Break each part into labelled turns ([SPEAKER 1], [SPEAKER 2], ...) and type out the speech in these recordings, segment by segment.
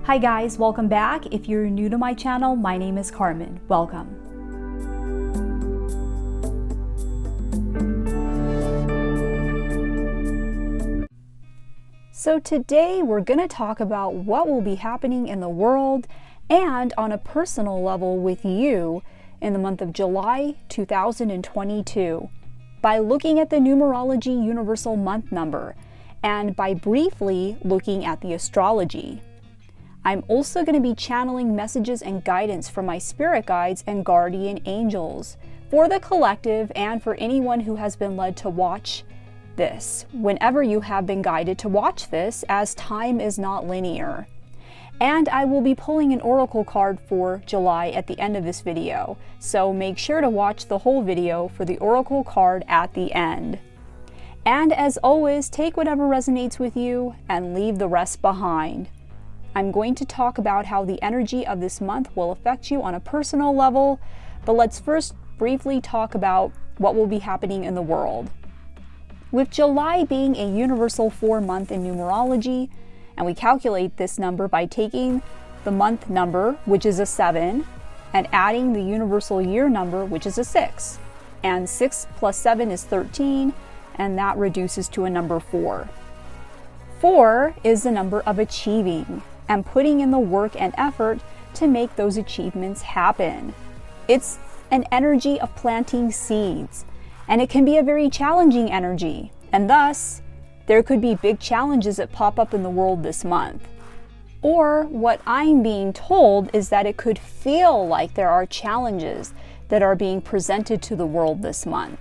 [SPEAKER 1] Hi guys, welcome back. If you're new to my channel, my name is Carmen. Welcome. So today we're going to talk about what will be happening in the world and on a personal level with you in the month of July 2022 by looking at the Numerology Universal Month Number and by briefly looking at the astrology. I'm also going to be channeling messages and guidance from my spirit guides and guardian angels for the collective and for anyone who has been led to watch this, whenever you have been guided to watch this, as time is not linear. And I will be pulling an oracle card for July at the end of this video, so make sure to watch the whole video for the oracle card at the end. And as always, take whatever resonates with you and leave the rest behind. I'm going to talk about how the energy of this month will affect you on a personal level, but let's first briefly talk about what will be happening in the world. With July being a universal 4-month in numerology, and we calculate this number by taking the month number, which is a 7, and adding the universal year number, which is a 6. And 6 plus 7 is 13, and that reduces to a number 4. 4 is the number of achieving and putting in the work and effort to make those achievements happen. It's an energy of planting seeds, and it can be a very challenging energy, and thus there could be big challenges that pop up in the world this month. Or what I'm being told is that it could feel like there are challenges that are being presented to the world this month.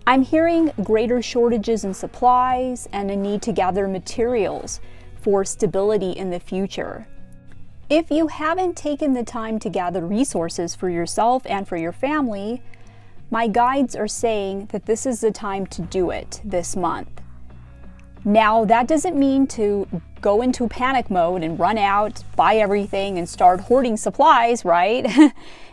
[SPEAKER 1] I'm hearing greater shortages in supplies and a need to gather materials for stability in the future. If you haven't taken the time to gather resources for yourself and for your family, my guides are saying that this is the time to do it this month. Now, that doesn't mean to go into panic mode and run out, buy everything, and start hoarding supplies, right?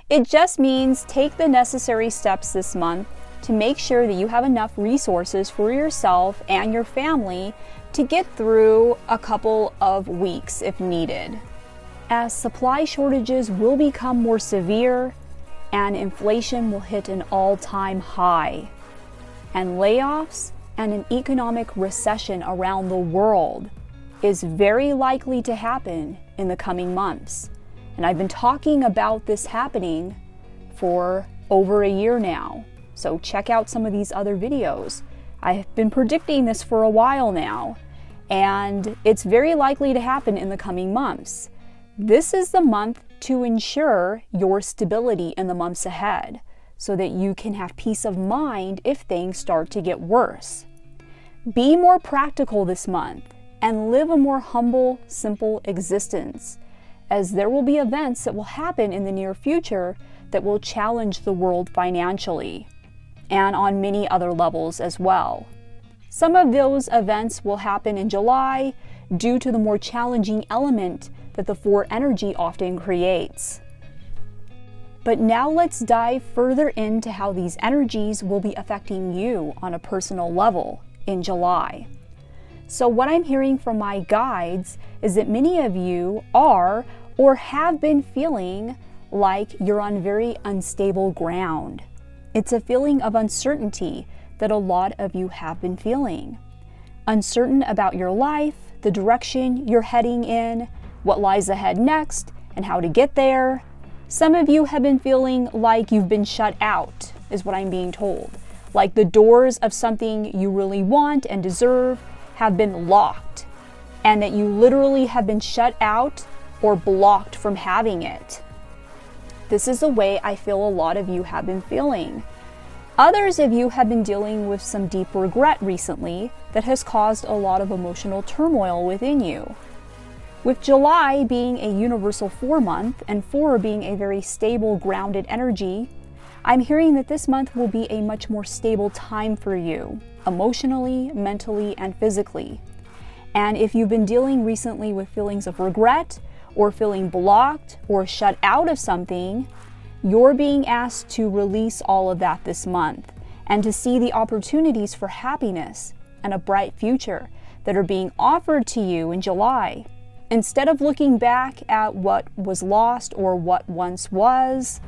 [SPEAKER 1] It just means take the necessary steps this month to make sure that you have enough resources for yourself and your family to get through a couple of weeks if needed. As supply shortages will become more severe and inflation will hit an all-time high, and layoffs and an economic recession around the world is very likely to happen in the coming months. And I've been talking about this happening for over a year now. So check out some of these other videos. I've been predicting this for a while now, and it's very likely to happen in the coming months. This is the month to ensure your stability in the months ahead, so that you can have peace of mind if things start to get worse. Be more practical this month and live a more humble, simple existence, as there will be events that will happen in the near future that will challenge the world financially, and on many other levels as well. Some of those events will happen in July due to the more challenging element that the 4 energy often creates. But now let's dive further into how these energies will be affecting you on a personal level in July. So what I'm hearing from my guides is that many of you are or have been feeling like you're on very unstable ground. It's a feeling of uncertainty that a lot of you have been feeling. Uncertain about your life, the direction you're heading in, what lies ahead next, and how to get there. Some of you have been feeling like you've been shut out, is what I'm being told. Like the doors of something you really want and deserve have been locked, and that you literally have been shut out or blocked from having it. This is the way I feel a lot of you have been feeling. Others of you have been dealing with some deep regret recently that has caused a lot of emotional turmoil within you. With July being a universal 4-month and 4 being a very stable, grounded energy, I'm hearing that this month will be a much more stable time for you, emotionally, mentally, and physically. And if you've been dealing recently with feelings of regret, or feeling blocked or shut out of something, you're being asked to release all of that this month and to see the opportunities for happiness and a bright future that are being offered to you in July. Instead of looking back at what was lost or what once was,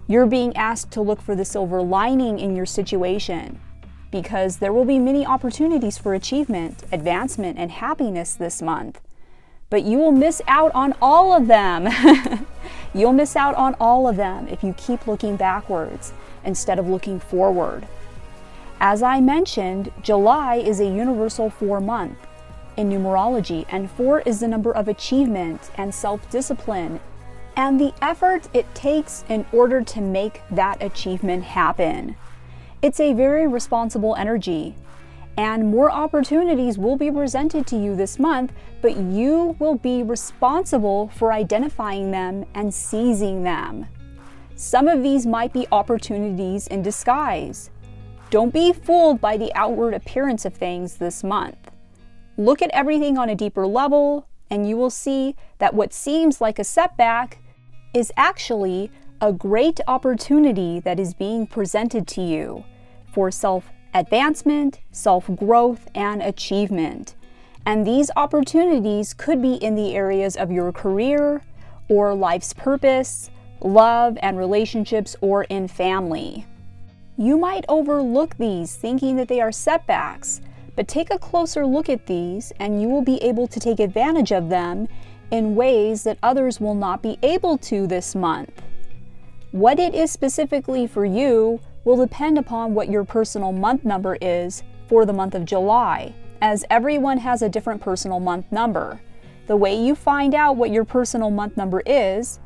[SPEAKER 1] you're being asked to look for the silver lining in your situation, because there will be many opportunities for achievement, advancement, and happiness this month. But you will miss out on all of them. You'll miss out on all of them if you keep looking backwards instead of looking forward. As I mentioned, July is a universal 4 month in numerology, and 4 is the number of achievement and self-discipline and the effort it takes in order to make that achievement happen. It's a very responsible energy, and more opportunities will be presented to you this month, but you will be responsible for identifying them and seizing them. Some of these might be opportunities in disguise. Don't be fooled by the outward appearance of things this month. Look at everything on a deeper level, and you will see that what seems like a setback is actually a great opportunity that is being presented to you for self-advancement, self-growth, and achievement. And these opportunities could be in the areas of your career or life's purpose, love and relationships, or in family. You might overlook these thinking that they are setbacks, but take a closer look at these and you will be able to take advantage of them in ways that others will not be able to this month. What it is specifically for you will depend upon what your personal month number is for the month of July, as everyone has a different personal month number. The way you find out what your personal month number is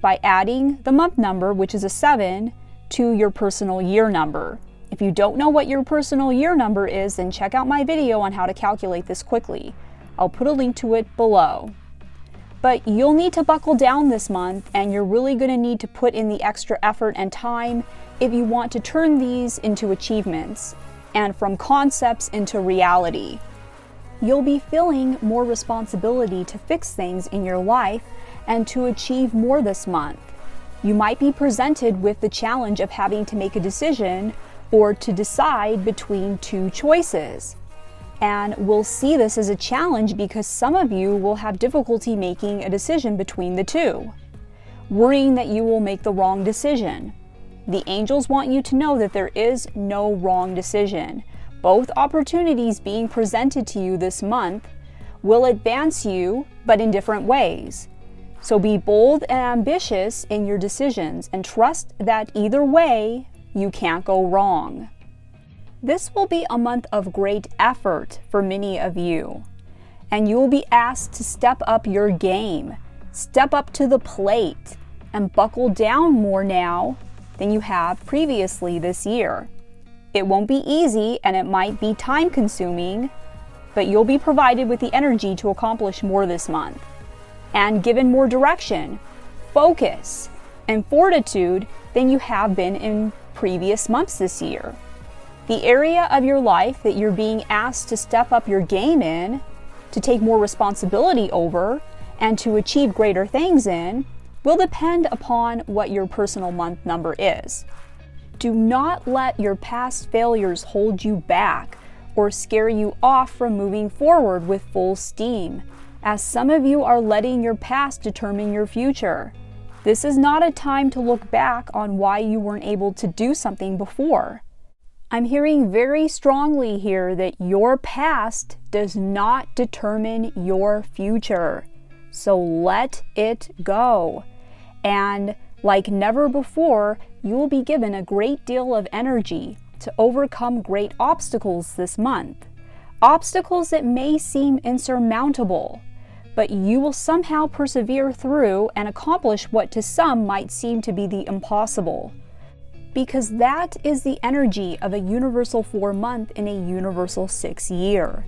[SPEAKER 1] by adding the month number, which is a 7, to your personal year number. If you don't know what your personal year number is, then check out my video on how to calculate this quickly. I'll put a link to it below. But you'll need to buckle down this month, and you're really going to need to put in the extra effort and time if you want to turn these into achievements and from concepts into reality. You'll be feeling more responsibility to fix things in your life and to achieve more this month. You might be presented with the challenge of having to make a decision or to decide between 2 choices. And we'll see this as a challenge because some of you will have difficulty making a decision between the 2, worrying that you will make the wrong decision. The angels want you to know that there is no wrong decision. Both opportunities being presented to you this month will advance you, but in different ways. So be bold and ambitious in your decisions and trust that either way, you can't go wrong. This will be a month of great effort for many of you, and you will be asked to step up your game, step up to the plate, and buckle down more now than you have previously this year. It won't be easy and it might be time-consuming, but you'll be provided with the energy to accomplish more this month, and given more direction, focus, and fortitude than you have been in previous months this year. The area of your life that you're being asked to step up your game in, to take more responsibility over, and to achieve greater things in, will depend upon what your personal month number is. Do not let your past failures hold you back or scare you off from moving forward with full steam, as some of you are letting your past determine your future. This is not a time to look back on why you weren't able to do something before. I'm hearing very strongly here that your past does not determine your future. So let it go. And like never before, you will be given a great deal of energy to overcome great obstacles this month. Obstacles that may seem insurmountable, but you will somehow persevere through and accomplish what to some might seem to be the impossible. Because that is the energy of a universal 4 month in a universal 6 year.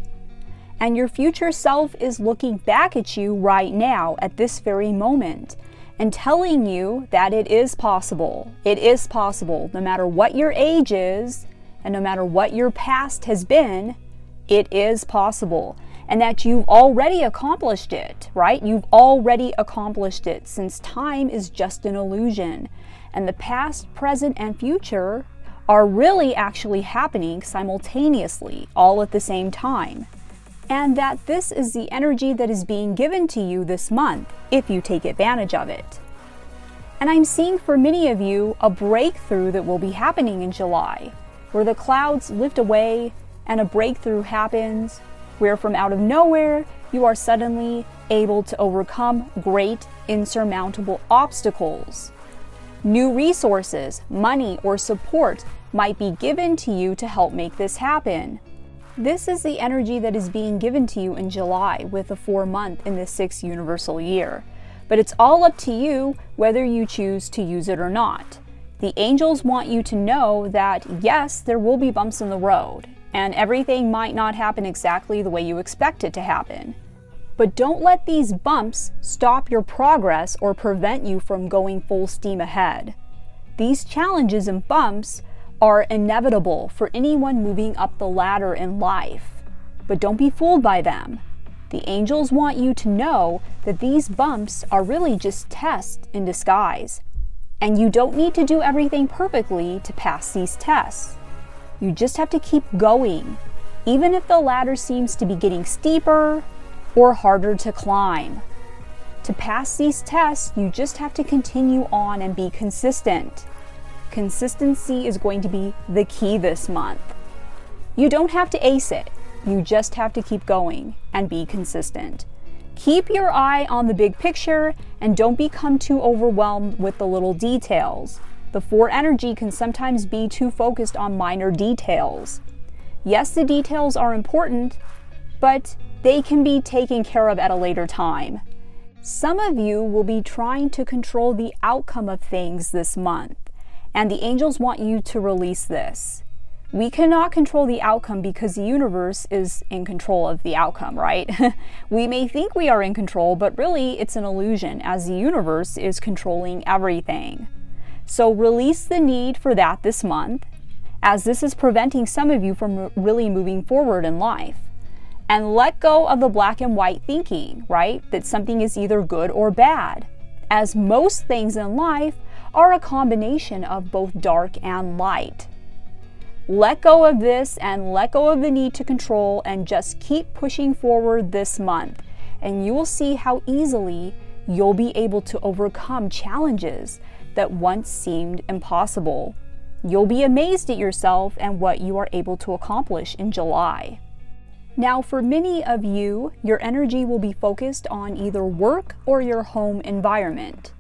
[SPEAKER 1] And your future self is looking back at you right now at this very moment and telling you that it is possible. It is possible, no matter what your age is and no matter what your past has been, it is possible. And that you've already accomplished it, right? You've already accomplished it, since time is just an illusion. And the past, present, and future are really actually happening simultaneously, all at the same time. and that this is the energy that is being given to you this month if you take advantage of it. And I'm seeing for many of you a breakthrough that will be happening in July, where the clouds lift away and a breakthrough happens, where from out of nowhere you are suddenly able to overcome great insurmountable obstacles. New resources, money, or support might be given to you to help make this happen. This is the energy that is being given to you in July with the 4-month in the 6th universal year. But it's all up to you whether you choose to use it or not. The angels want you to know that yes, there will be bumps in the road, and everything might not happen exactly the way you expect it to happen. But don't let these bumps stop your progress or prevent you from going full steam ahead. These challenges and bumps are inevitable for anyone moving up the ladder in life. But don't be fooled by them. The angels want you to know that these bumps are really just tests in disguise. And you don't need to do everything perfectly to pass these tests. You just have to keep going, even if the ladder seems to be getting steeper or harder to climb. To pass these tests, you just have to continue on and be consistent. Consistency is going to be the key this month. You don't have to ace it. You just have to keep going and be consistent. Keep your eye on the big picture and don't become too overwhelmed with the little details. The 4 energy can sometimes be too focused on minor details. Yes, the details are important, but they can be taken care of at a later time. Some of you will be trying to control the outcome of things this month, and the angels want you to release this. We cannot control the outcome because the universe is in control of the outcome, right? We may think we are in control, but really it's an illusion as the universe is controlling everything. So release the need for that this month, as this is preventing some of you from really moving forward in life. And let go of the black and white thinking, right? That something is either good or bad, as most things in life are a combination of both dark and light. Let go of this and let go of the need to control and just keep pushing forward this month. And you will see how easily you'll be able to overcome challenges that once seemed impossible. You'll be amazed at yourself and what you are able to accomplish in July. Now, for many of you, your energy will be focused on either work or your home environment.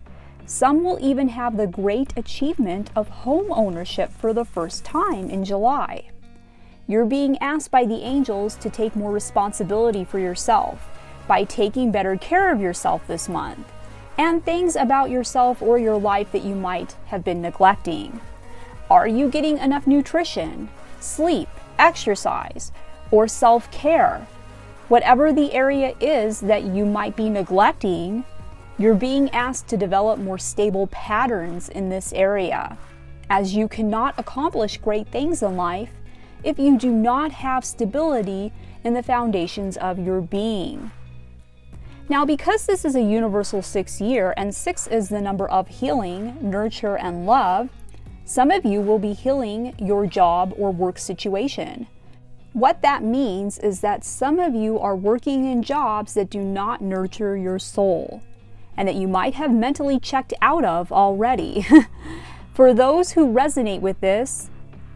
[SPEAKER 1] Some will even have the great achievement of home ownership for the first time in July. You're being asked by the angels to take more responsibility for yourself by taking better care of yourself this month, and things about yourself or your life that you might have been neglecting. Are you getting enough nutrition, sleep, exercise, or self-care? Whatever the area is that you might be neglecting, you're being asked to develop more stable patterns in this area, as you cannot accomplish great things in life if you do not have stability in the foundations of your being. Now, because this is a universal 6th year, and 6 is the number of healing, nurture, and love, some of you will be healing your job or work situation. What that means is that some of you are working in jobs that do not nurture your soul, and that you might have mentally checked out of already. For those who resonate with this,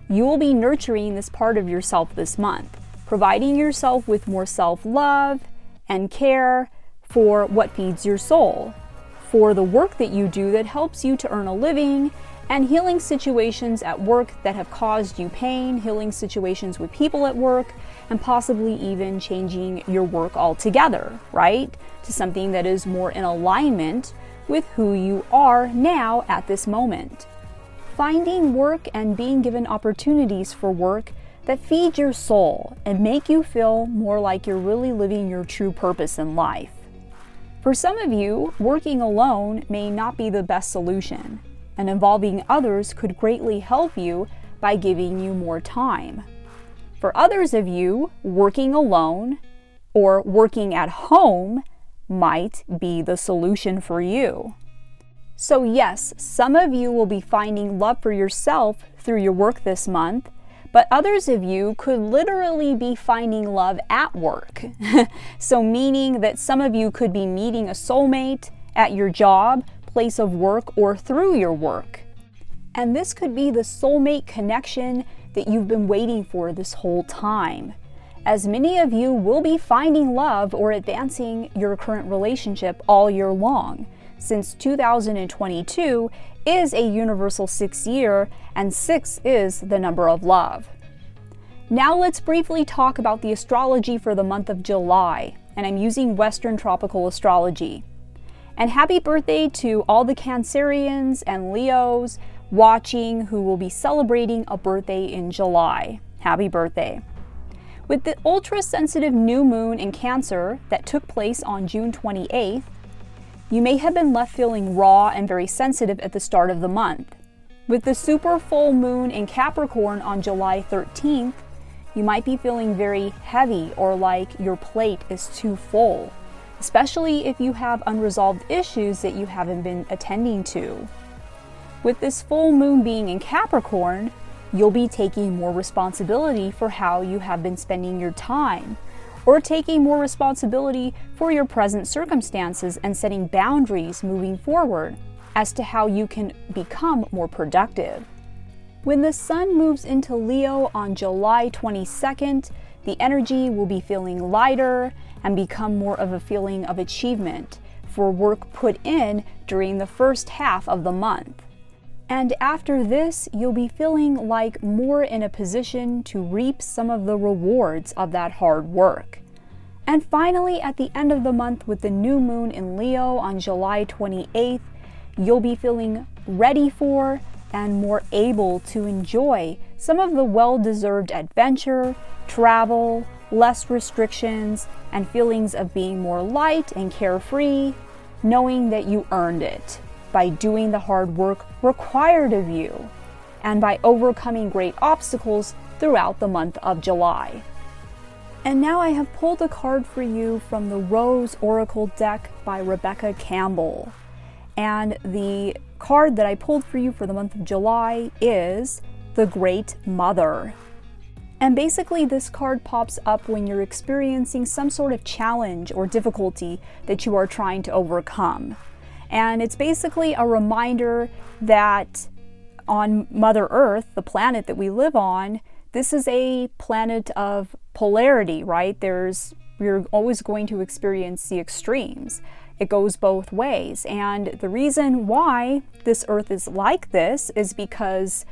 [SPEAKER 1] you will be nurturing this part of yourself this month, providing yourself with more self-love and care for what feeds your soul, for the work that you do that helps you to earn a living, and healing situations at work that have caused you pain, healing situations with people at work, and possibly even changing your work altogether, right? To something that is more in alignment with who you are now at this moment. Finding work and being given opportunities for work that feed your soul and make you feel more like you're really living your true purpose in life. For some of you, working alone may not be the best solution, and involving others could greatly help you by giving you more time. For others of you, working alone or working at home might be the solution for you. So yes, some of you will be finding love for yourself through your work this month, But others of you could literally be finding love at work. So meaning that some of you could be meeting a soulmate at your job, place of work, or through your work. And this could be the soulmate connection that you've been waiting for this whole time, as many of you will be finding love or advancing your current relationship all year long, since 2022 is a universal 6 year, and 6 is the number of love. Now let's briefly talk about the astrology for the month of July, and I'm using Western Tropical Astrology. And happy birthday to all the Cancerians and Leos watching who will be celebrating a birthday in July. Happy birthday. With the ultra-sensitive new moon in Cancer that took place on June 28th, you may have been left feeling raw and very sensitive at the start of the month. With the super full moon in Capricorn on July 13th, you might be feeling very heavy or like your plate is too full, especially if you have unresolved issues that you haven't been attending to. With this full moon being in Capricorn, you'll be taking more responsibility for how you have been spending your time, or taking more responsibility for your present circumstances and setting boundaries moving forward as to how you can become more productive. When the sun moves into Leo on July 22nd, the energy will be feeling lighter and become more of a feeling of achievement for work put in during the first half of the month. And after this, you'll be feeling like more in a position to reap some of the rewards of that hard work. And finally, at the end of the month with the new moon in Leo on July 28th, you'll be feeling ready for and more able to enjoy some of the well-deserved adventure, travel, less restrictions, and feelings of being more light and carefree, knowing that you earned it by doing the hard work required of you, and by overcoming great obstacles throughout the month of July. And now I have pulled a card for you from the Rose Oracle deck by Rebecca Campbell. And the card that I pulled for you for the month of July is the Great Mother. And basically this card pops up when you're experiencing some sort of challenge or difficulty that you are trying to overcome. And it's basically a reminder that on Mother Earth, the planet that we live on, this is a planet of polarity, right? We're always going to experience the extremes. It goes both ways. And the reason why this Earth is like this is because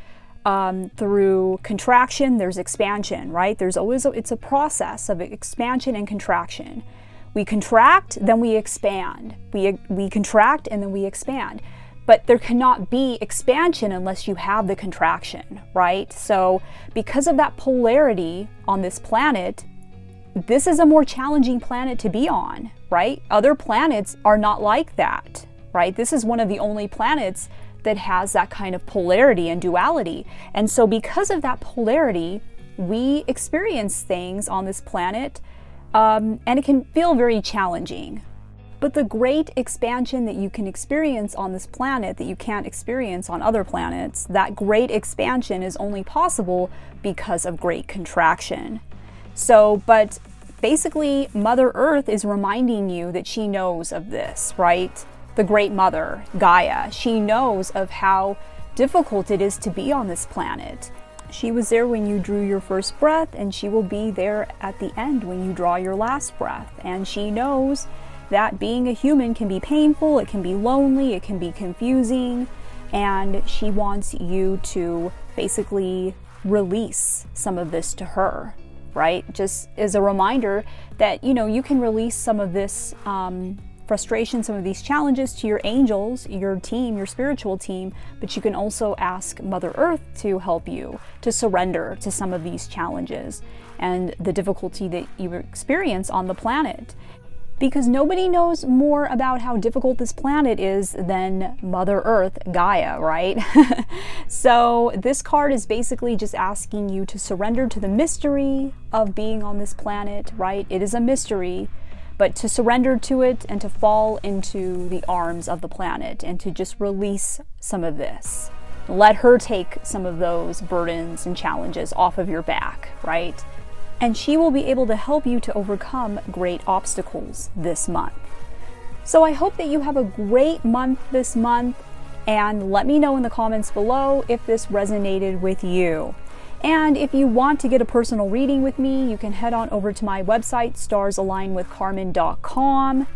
[SPEAKER 1] through contraction, there's expansion, right? It's a process of expansion and contraction. We contract, then we expand. We contract and then we expand. But there cannot be expansion unless you have the contraction, right? So because of that polarity on this planet, this is a more challenging planet to be on, right? Other planets are not like that, right? This is one of the only planets that has that kind of polarity and duality. And so because of that polarity, we experience things on this planet and it can feel very challenging. But the great expansion that you can experience on this planet that you can't experience on other planets, that great expansion is only possible because of great contraction. So, but basically Mother Earth is reminding you that she knows of this, right? The Great Mother, Gaia, she knows of how difficult it is to be on this planet. She was there when you drew your first breath, and she will be there at the end when you draw your last breath. And she knows that being a human can be painful, it can be lonely, it can be confusing, and she wants you to basically release some of this to her, right? Just as a reminder that, you can release some of this frustration, some of these challenges to your angels, your team, your spiritual team, but you can also ask Mother Earth to help you to surrender to some of these challenges and the difficulty that you experience on the planet. Because nobody knows more about how difficult this planet is than Mother Earth, Gaia, right? So this card is basically just asking you to surrender to the mystery of being on this planet, right? It is a mystery, but to surrender to it and to fall into the arms of the planet and to just release some of this, Let her take some of those burdens and challenges off of your back, right? And she will be able to help you to overcome great obstacles this month. So I hope that you have a great month this month, and let me know in the comments below if this resonated with you. And if you want to get a personal reading with me, you can head on over to my website, StarsAlignWithCarmen.com.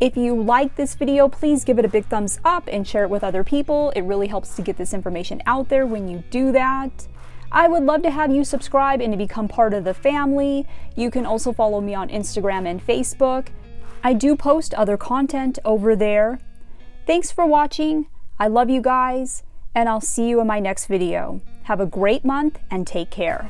[SPEAKER 1] If you like this video, please give it a big thumbs up and share it with other people. It really helps to get this information out there when you do that. I would love to have you subscribe and to become part of the family. You can also follow me on Instagram and Facebook. I do post other content over there. Thanks for watching. I love you guys, and I'll see you in my next video. Have a great month and take care.